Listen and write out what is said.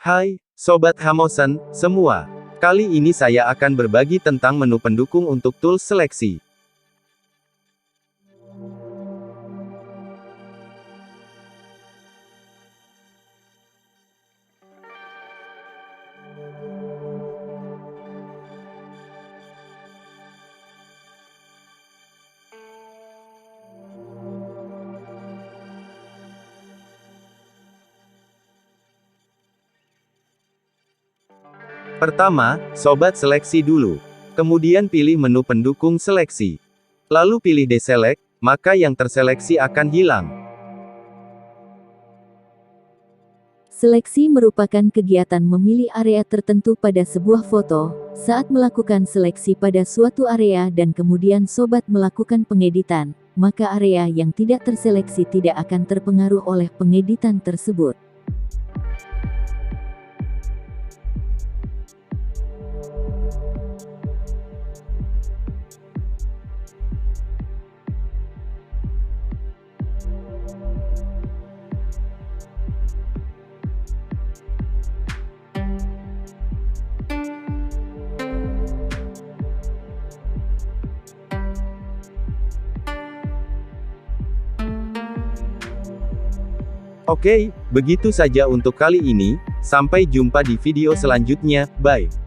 Hai, Sobat Hamosen, semua. Kali ini saya akan berbagi tentang menu pendukung untuk tools seleksi. Pertama, Sobat seleksi dulu. Kemudian pilih menu pendukung seleksi. Lalu pilih deselect, maka yang terseleksi akan hilang. Seleksi merupakan kegiatan memilih area tertentu pada sebuah foto. Saat melakukan seleksi pada suatu area dan kemudian Sobat melakukan pengeditan, maka area yang tidak terseleksi tidak akan terpengaruh oleh pengeditan tersebut. Oke, begitu saja untuk kali ini. Sampai jumpa di video selanjutnya. Bye.